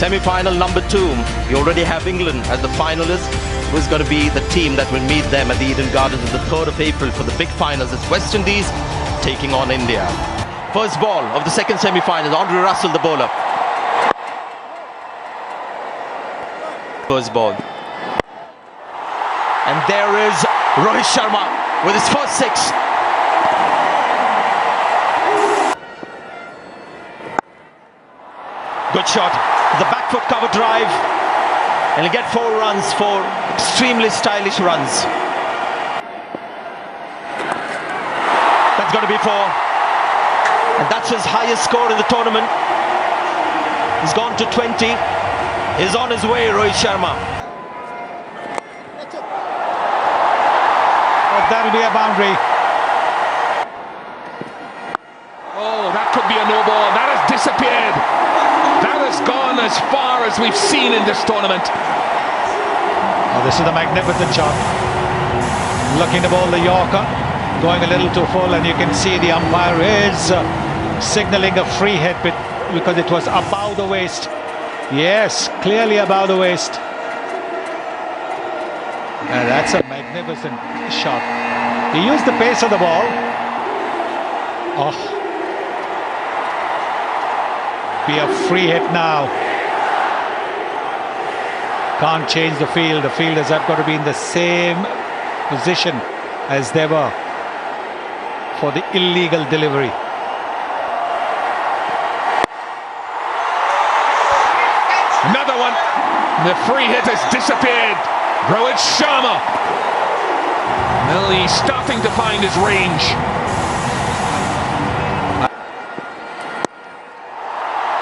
Semi-final number 2. We already have England as the finalists. Who's going to be the team that will meet them at the Eden Gardens on the 3rd of April for the big finals? It's West Indies taking on India. First ball of the second semi-final. Andre Russell, the bowler. First ball. And there is Rohit Sharma with his first 6. Good shot. The back foot cover drive. And he'll get 4 runs, 4 extremely stylish runs. That's going to be 4. And that's his highest score in the tournament. He's gone to 20. He's on his way, Rohit Sharma. Oh, that'll be a boundary. Oh, that could be a no ball. That has disappeared. That has gone as far as we've seen in this tournament. Oh, this is a magnificent shot. Looking to bowl the Yorker, going a little too full, and you can see the umpire is signalling a free hit because it was above the waist. Yes, clearly above the waist. And that's a magnificent shot. He used the pace of the ball. Oh. Be a free hit now. Can't change the field. The fielders have got to be in the same position as they were for the illegal delivery. Another one. The free hit has disappeared. Rohit Sharma. Well, he's starting to find his range.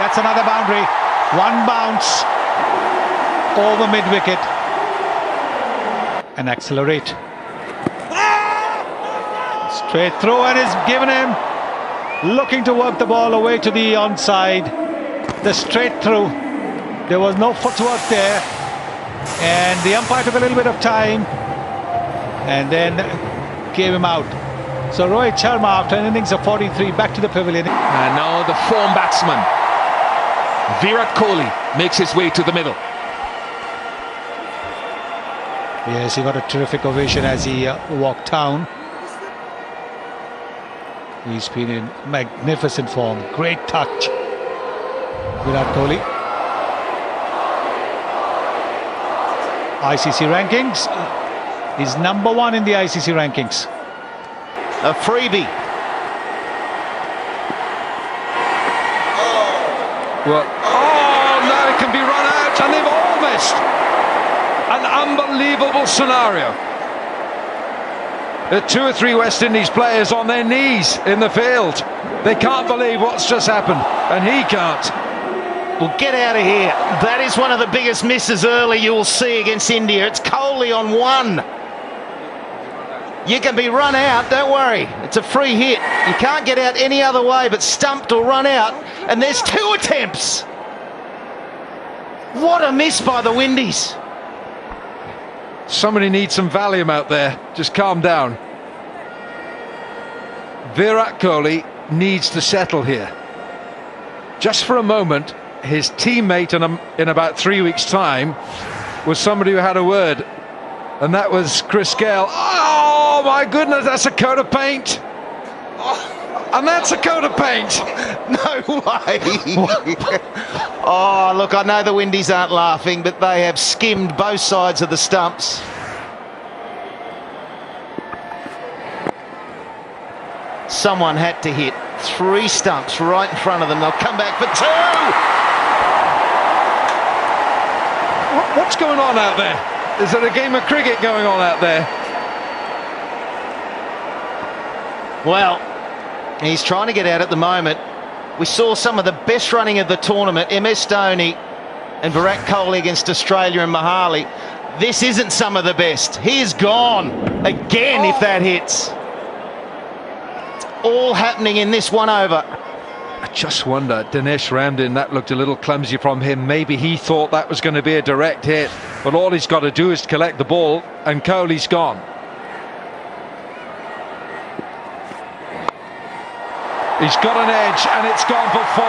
That's another boundary. 1 bounce over mid-wicket. And accelerate. Straight through, and is given him. Looking to work the ball away to the onside. The straight through. There was no footwork there. And the umpire took a little bit of time. And then gave him out. So Rohit Sharma, after an innings of 43, back to the pavilion. And now the form batsman, Virat Kohli, makes his way to the middle. Yes, he got a terrific ovation as he walked down. He's been in magnificent form. Great touch. Virat Kohli. ICC rankings. He's number 1 in the ICC rankings. A freebie. Well, oh, now it can be run out, and they've all missed. An unbelievable scenario. There are 2 or 3 West Indies players on their knees in the field. They can't believe what's just happened, and he can't. Well, get out of here. That is one of the biggest misses early you will see against India. It's Kohli on 1. You can be run out, don't worry. It's a free hit. You can't get out any other way but stumped or run out. And there's 2 attempts. What a miss by the Windies. Somebody needs some Valium out there. Just calm down. Virat Kohli needs to settle here. Just for a moment, his teammate in about 3 weeks' time was somebody who had a word. And that was Chris Gayle. Oh, my goodness, that's a coat of paint. And that's a coat of paint. No way. Oh, look, I know the Windies aren't laughing, but they have skimmed both sides of the stumps. Someone had to hit 3 stumps right in front of them. They'll come back for 2. What's going on out there? Is there a game of cricket going on out there? Well, he's trying to get out at the moment. We saw some of the best running of the tournament. MS Dhoni and Virat Kohli against Australia and Mahali. This isn't some of the best. He is gone again if that hits. It's all happening in this 1 over. I just wonder, Dinesh Ramdin, that looked a little clumsy from him. Maybe he thought that was going to be a direct hit. But all he's got to do is collect the ball, and Kohli's gone. He's got an edge, and it's gone for 4.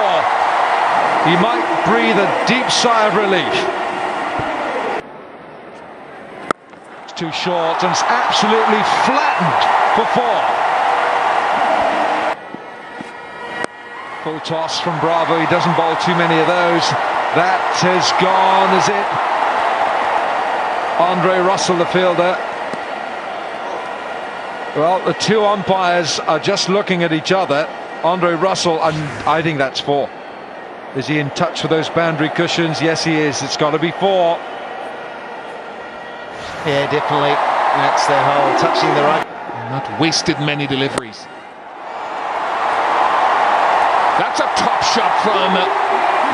he might breathe a deep sigh of relief. It's too short and it's absolutely flattened for 4. Full toss from Bravo. He doesn't bowl too many of those. That has gone, is it? Andre Russell, the fielder. Well, the two umpires are just looking at each other. Andre Russell, and I think that's 4. Is he in touch with those boundary cushions? Yes, he is. It's got to be 4. Yeah, definitely. That's the whole touching the right. Not wasted many deliveries. That's a top shot from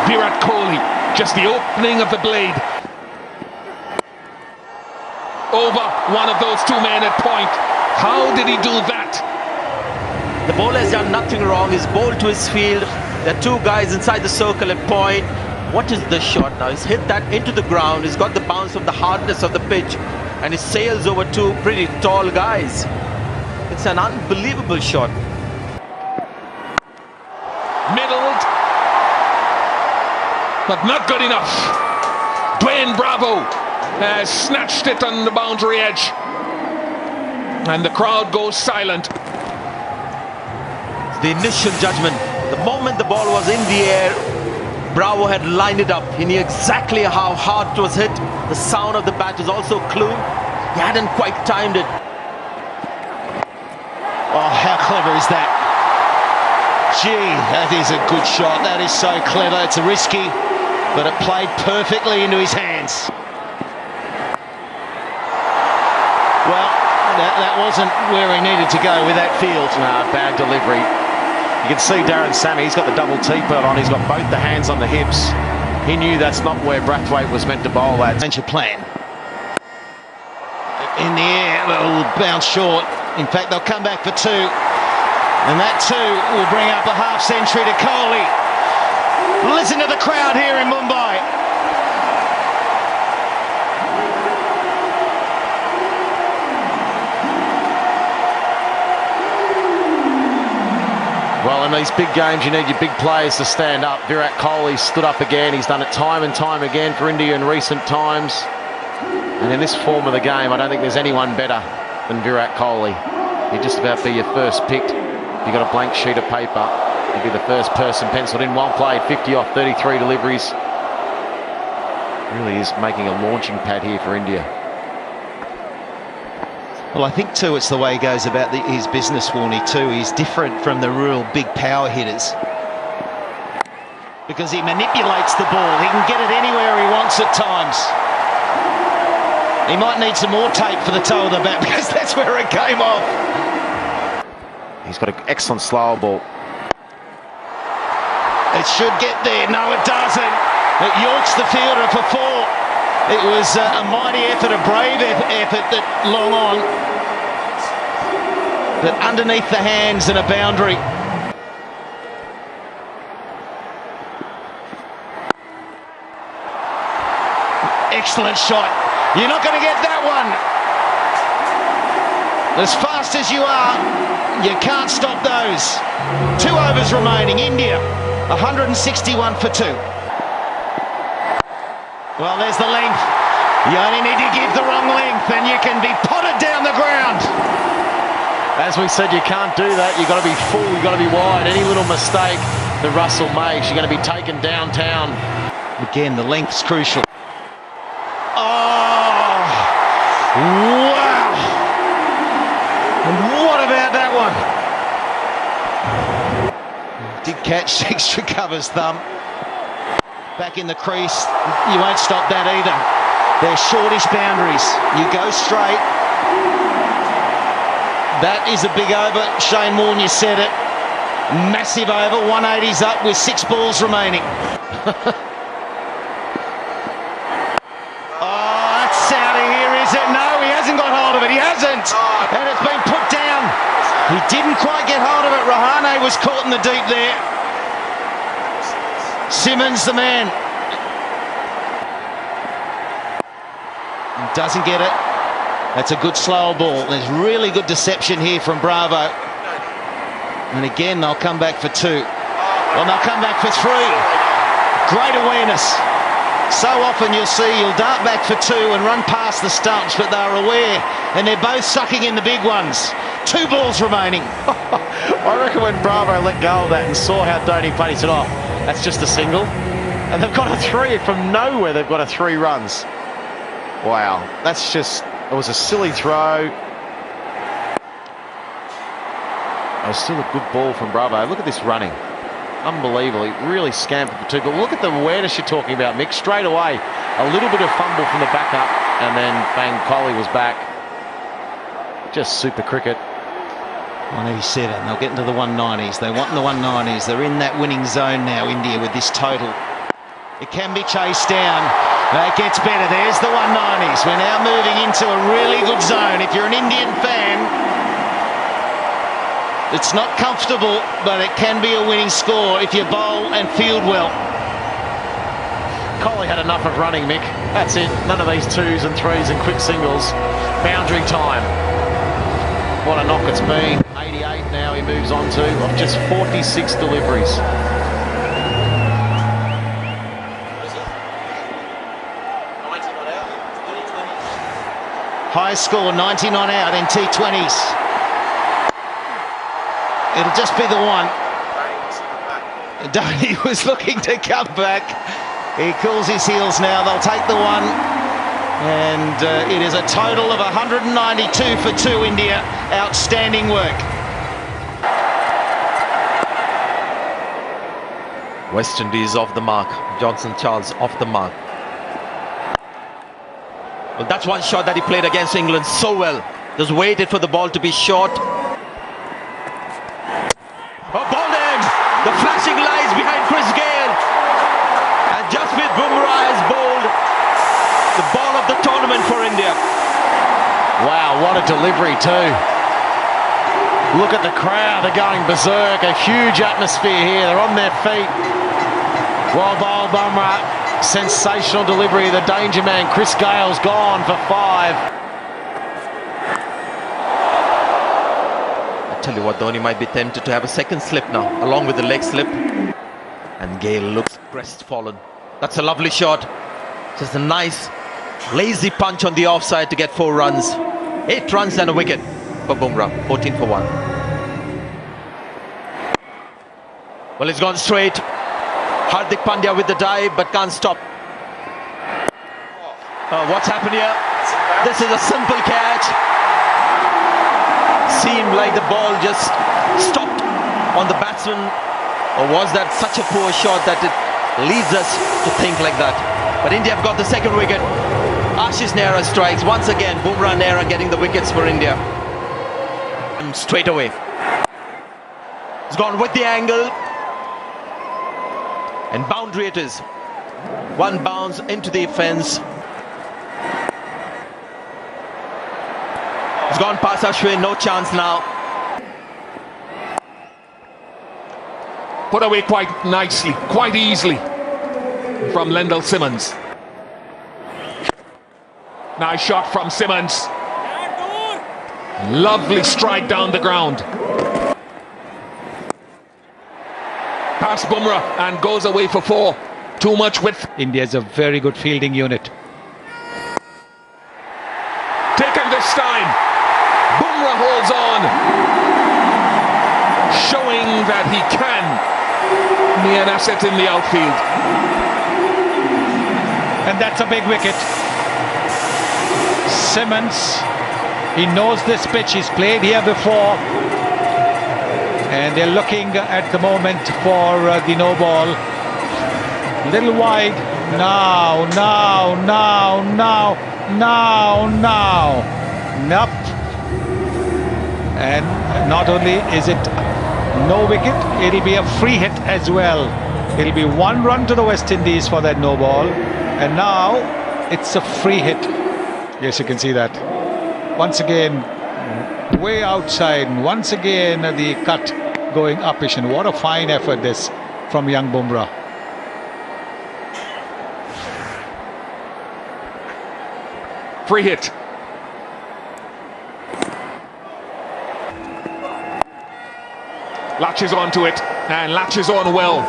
Virat Kohli. Just the opening of the blade. Over one of those 2 men at point. How did he do that? The bowler has done nothing wrong. He's bowled to his field. There are 2 guys inside the circle at point. What is the shot now? He's hit that into the ground. He's got the bounce of the hardness of the pitch. And he sails over 2 pretty tall guys. It's an unbelievable shot. Middled. But not good enough. Dwayne Bravo has snatched it on the boundary edge. And the crowd goes silent. The initial judgment. The moment the ball was in the air, Bravo had lined it up. He knew exactly how hard it was hit. The sound of the bat was also a clue. He hadn't quite timed it. Oh, how clever is that? Gee, that is a good shot. That is so clever. It's a risky, but it played perfectly into his hands. Well, that wasn't where he needed to go with that field. Bad delivery. You can see Darren Sammy, he's got the double T-belt on, he's got both the hands on the hips. He knew that's not where Brathwaite was meant to bowl at. Change your plan. In the air, it'll bounce short. In fact, they'll come back for 2. And that 2 will bring up a half century to Kohli. Listen to the crowd here in Mumbai. Well, in these big games, you need your big players to stand up. Virat Kohli stood up again. He's done it time and time again for India in recent times. And in this form of the game, I don't think there's anyone better than Virat Kohli. He'd just about be your first picked. If you've got a blank sheet of paper, he'd be the first person penciled in. Well played, 50 off 33 deliveries. Really is making a launching pad here for India. Well, I think too it's the way he goes about his business, Warnie, too. He's different from the real big power hitters because he manipulates the ball. He can get it anywhere he wants at times. He might need some more tape for the toe of the bat because that's where it came off. He's got an excellent slower ball. It should get there. No, it doesn't. It yorks the fielder for 4. It was a mighty effort, a brave effort that long on. But underneath the hands and a boundary. Excellent shot. You're not going to get that one. As fast as you are, you can't stop those. 2 overs remaining. India, 161 for 2. Well, there's the length. You only need to give the wrong length and you can be potted down the ground. As we said, you can't do that. You've got to be full, you've got to be wide. Any little mistake that Russell makes, you're going to be taken downtown. Again, the length's crucial. Oh, wow. And what about that one? Did catch Sextra covers thumb. Back in the crease, you won't stop that either. They're shortish boundaries. You go straight. That is a big over. Shane Warne, you said it. Massive over. 180's up with 6 balls remaining. Oh, that's out of here, is it? No, he hasn't got hold of it. He hasn't. And it's been put down. He didn't quite get hold of it. Rahane was caught in the deep there. Simmons, the man. Doesn't get it. That's a good slower ball. There's really good deception here from Bravo. And again, they'll come back for 2. Well, they'll come back for 3. Great awareness. So often you'll dart back for two and run past the stumps, but they're aware, and they're both sucking in the big ones. 2 balls remaining. I reckon when Bravo let go of that and saw how Dhoni played, he said, oh, that's just a single. And they've got a 3 from nowhere. They've got a 3 runs. Wow, that's just, it was a silly throw. It was still a good ball from Bravo. Look at this running. Unbelievable. He really scampered for 2. But look at the awareness you're talking about, Mick. Straight away, a little bit of fumble from the backup, and then bang, Kohli was back. Just super cricket. 187. They'll get into the 190s. They want in the 190s. They're in that winning zone now, India, with this total. It can be chased down. It gets better. There's the 190s. We're now moving into a really good zone. If you're an Indian fan, it's not comfortable, but it can be a winning score if you bowl and field well. Kohli had enough of running, Mick. That's it. None of these 2s and 3s and quick singles. Boundary time. What a knock it's been. 88 now he moves on to, of just 46 deliveries. Highest score, 90 not out in T20s. It'll just be the one. Dhoni was looking to come back. He cools his heels now. They'll take the one. And it is a total of 192 for 2 India. Outstanding work. West Indies off the mark. Johnson Charles off the mark. Well, that's one shot that he played against England so well. Just waited for the ball to be short. Oh, bowled in! The flashing lights behind Chris Gayle. And Jasprit Bumrah has bowled the ball of the tournament for India. Wow, what a delivery too. Look at the crowd, they're going berserk. A huge atmosphere here, they're on their feet. Well bowled Bumrah, sensational delivery. The danger man, Chris Gayle's gone for 5. Tell you what, Dhoni might be tempted to have a second slip now, along with the leg slip. And Gayle looks crestfallen. That's a lovely shot. Just a nice, lazy punch on the offside to get 4 runs. 8 runs and a wicket for Bumrah, 14 for 1. Well, it's gone straight. Hardik Pandya with the dive, but can't stop. What's happened here? This is a simple catch. Seemed like the ball just stopped on the batsman, or was that such a poor shot that it leads us to think like that? But India have got the second wicket. Ashish Nehra strikes once again. Bumrah and Nehra getting the wickets for India. And straight away. It's gone with the angle. And boundary it is. 1 bounce into the fence. It's gone past Ashwin, no chance now. Put away quite nicely, quite easily from Lendl Simmons. Nice shot from Simmons. Lovely strike down the ground. Past Bumrah and goes away for 4. Too much width. India's a very good fielding unit. Taken this time. Bumrah holds on, showing that he can be an asset in the outfield. And that's a big wicket. Simmons, he knows this pitch, he's played here before. And they're looking at the moment for the no ball. Little wide. Now. Nope. And not only is it no wicket, it'll be a free hit as well. It'll be 1 run to the West Indies for that no ball. And now it's a free hit. Yes, you can see that. Once again, way outside. And once again, the cut going upish. And what a fine effort this from young Bumrah. Free hit. Latches onto it and latches on well.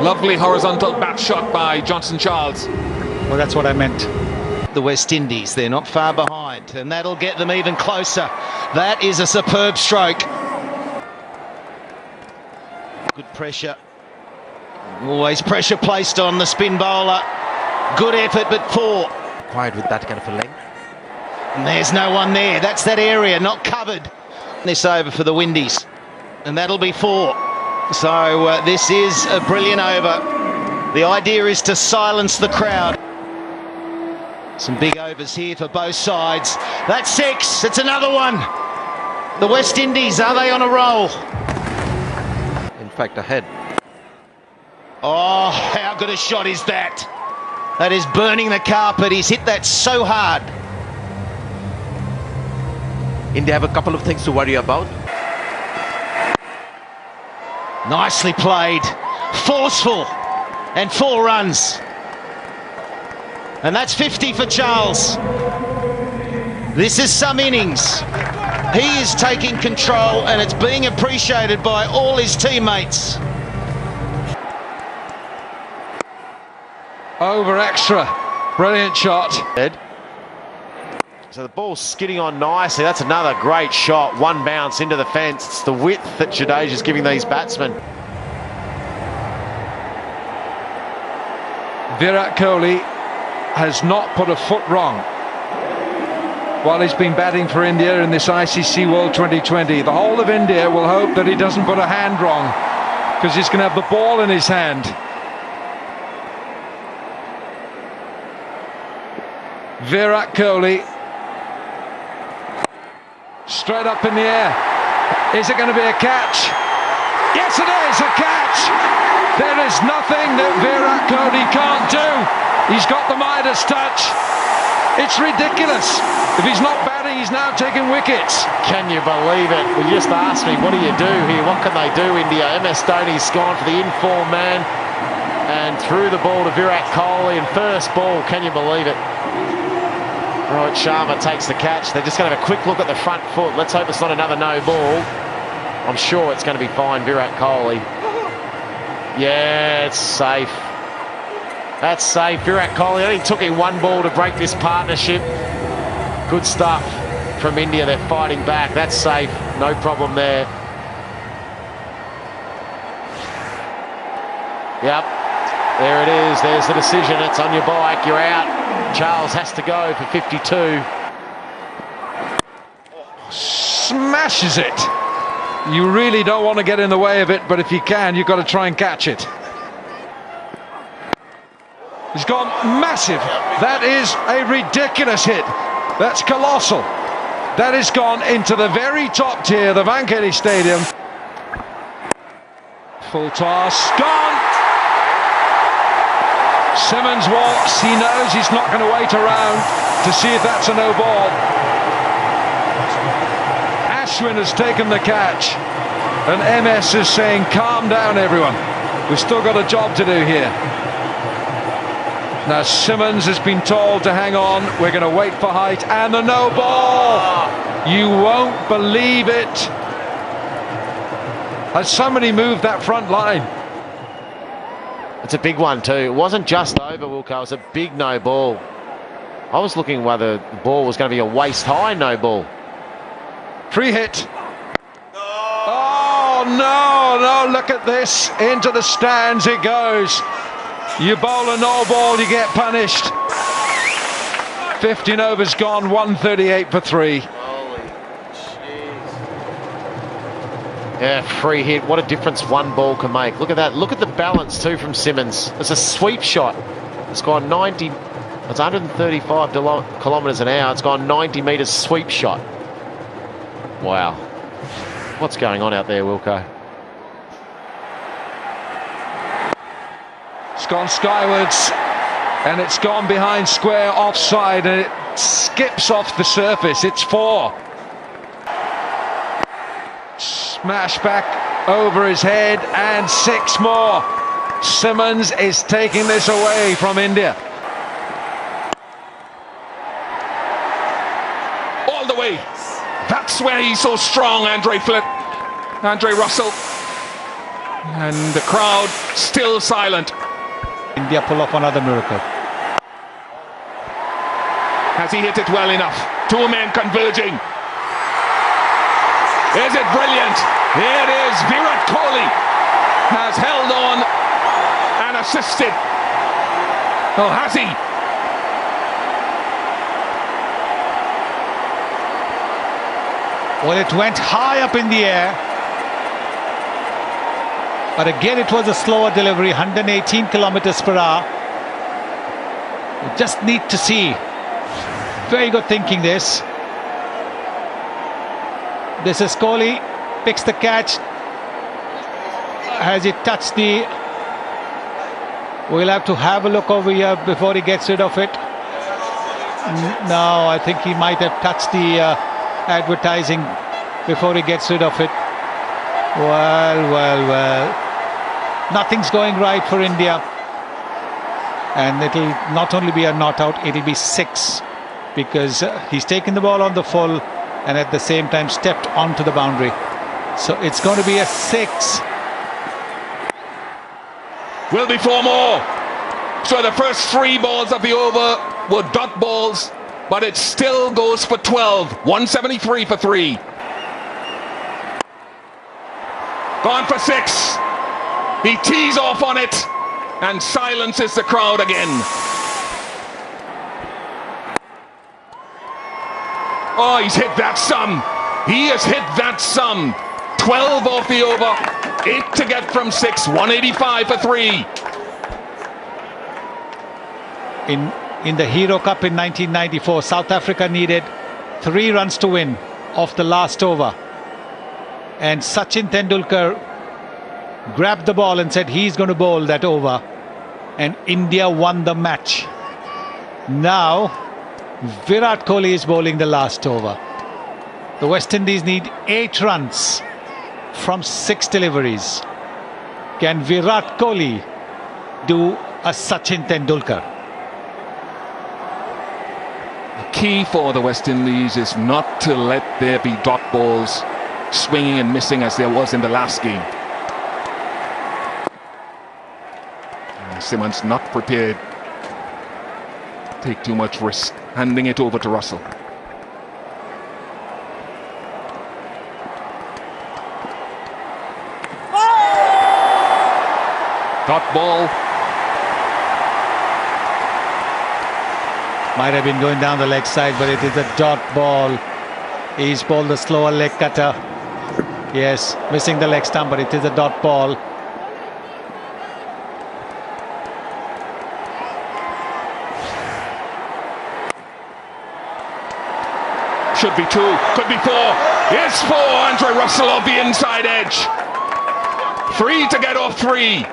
Lovely horizontal bat shot by Johnson Charles. Well, that's what I meant. The West Indies, they're not far behind, and that'll get them even closer. That is a superb stroke. Good pressure. Always pressure placed on the spin bowler. Good effort, but 4. Quiet with that kind of a length. And there's no one there. That's that area, not covered. This over for the Windies, and that'll be 4. So this is a brilliant over. The idea is to silence the crowd. Some big overs here for both sides. That's 6. It's another one. The West Indies, are they on a roll? In fact, ahead. Oh, how good a shot is that? That is burning the carpet. He's hit that so hard. India have a couple of things to worry about. Nicely played. Forceful. And 4 runs. And that's 50 for Charles. This is some innings. He is taking control, and it's being appreciated by all his teammates. Over extra. Brilliant shot. So the ball's skidding on nicely. That's another great shot. One bounce into the fence. It's the width that Jadeja's giving these batsmen. Virat Kohli has not put a foot wrong while he's been batting for India in this ICC World 2020. The whole of India will hope that he doesn't put a hand wrong, because he's going to have the ball in his hand. Virat Kohli, straight up in the air. Is it going to be a catch? Yes, it is a catch. There is nothing that Virat Kohli can't do. He's got the Midas touch. It's ridiculous. If he's not batting, he's now taking wickets. Can you believe it? Well, you just asked me, what do you do here? What can they do, India? MS Dhoni's gone for the inform man and threw the ball to Virat Kohli, and first ball, can you believe it? Rohit Sharma takes the catch. They're just going to have a quick look at the front foot. Let's hope it's not another no ball. I'm sure it's going to be fine, Virat Kohli. Yeah, it's safe. That's safe. Virat Kohli, I think it took him 1 ball to break this partnership. Good stuff from India. They're fighting back. That's safe. No problem there. Yep. There it is. There's the decision. It's on your bike. You're out. Charles has to go for 52. Smashes it. You really don't want to get in the way of it, but if you can, you've got to try and catch it. He's gone massive. That is a ridiculous hit. That's colossal. That has gone into the very top tier, the Wankhede Stadium. Full toss, gone. Simmons walks. He knows he's not going to wait around to see if that's a no ball. Ashwin has taken the catch, and MS is saying, calm down everyone, we've still got a job to do here. Now Simmons has been told to hang on, we're going to wait for height, and the no ball. You won't believe it. Has somebody moved that front line? It's a big one too. It wasn't just over, Wilco. It was a big no ball. I was looking whether the ball was going to be a waist high no ball. Free hit. Oh no, look at this. Into the stands it goes. You bowl a no ball, you get punished. 15 overs gone, 138 for 3. Holy jeez. Yeah, free hit. What a difference 1 ball can make. Look at that. Look at the balance too from Simmons. It's a sweep shot. It's gone 90. It's 135 kilometres an hour. It's gone 90 metres sweep shot. Wow. What's going on out there, Wilco? It's gone skywards, and it's gone behind square offside, and it skips off the surface. It's 4. Smash back over his head, and 6 more. Simmons is taking this away from India. All the way. That's where he's so strong, Andre Russell. And the crowd still silent. India pull off another miracle. Has he hit it well enough? Two men converging. Is it brilliant? It is. Virat Kohli has held on and assisted. Oh, has he? Well, it went high up in the air. But again, it was a slower delivery, 118 kilometers per hour. You just need to see. Very good thinking this. This is Kohli, picks the catch. Has he touched the... We'll have to have a look over here before he gets rid of it. No, I think he might have touched the advertising before he gets rid of it. Well. Nothing's going right for India. And it'll not only be a not out, it'll be 6. Because he's taken the ball on the full and at the same time stepped onto the boundary. So it's going to be a 6. Will be 4 more. So the first 3 balls of the over were dot balls, but it still goes for 12. 173 for 3. Gone for 6. He tees off on it and silences the crowd again. Oh, he's hit that some. He has hit that some. 12 off the over. 8 to get from 6. 185 for 3. In the Hero Cup in 1994, South Africa needed 3 runs to win off the last over. And Sachin Tendulkar grabbed the ball and said he's going to bowl that over. And India won the match. Now, Virat Kohli is bowling the last over. The West Indies need 8 runs from 6 deliveries. Can Virat Kohli do a Sachin Tendulkar? The key for the West Indies is not to let there be dot balls swinging and missing as there was in the last game. Simmons not prepared to take too much risk, handing it over to Russell. Dot ball. Might have been going down the leg side, but it is a dot ball. He's bowled the slower leg cutter. Yes, missing the leg stump, but it is a dot ball. Should be 2, could be 4. It's 4. Andre Russell off the inside edge. 3 to get off 3.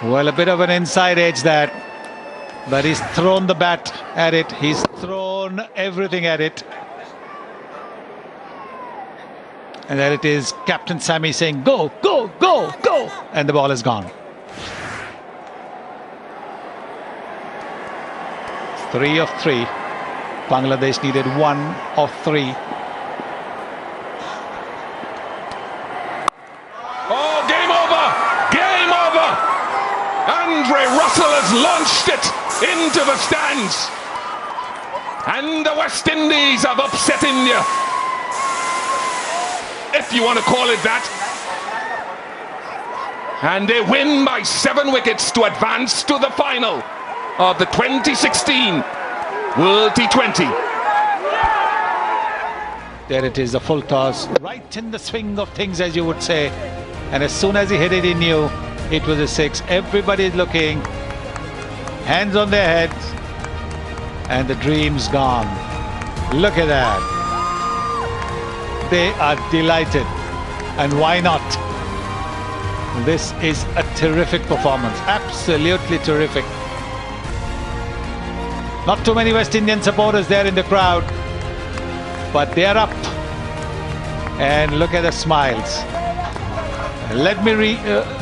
Well, a bit of an inside edge that, but he's thrown the bat at it. He's thrown everything at it. And there it is, Captain Sammy saying, go, go, go, go. And the ball is gone. 3 of 3. Bangladesh needed 1 of 3. Oh, game over! Game over! Andre Russell has launched it into the stands. And the West Indies have upset India, if you want to call it that. And they win by 7 wickets to advance to the final of the 2016 World T20. There it is, the full toss, right in the swing of things, as you would say. And as soon as he hit it, he knew it was a 6. Everybody's looking, hands on their heads, and the dream's gone. Look at that. They are delighted. And why not? This is a terrific performance, absolutely terrific. Not too many West Indian supporters there in the crowd, but they are up. And look at the smiles. Let me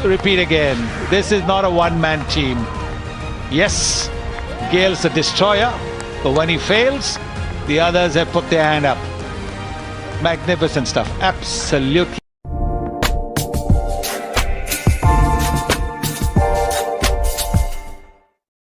repeat again, this is not a one-man team. Yes, Gale's a destroyer, but when he fails, the others have put their hand up. Magnificent stuff. Absolutely.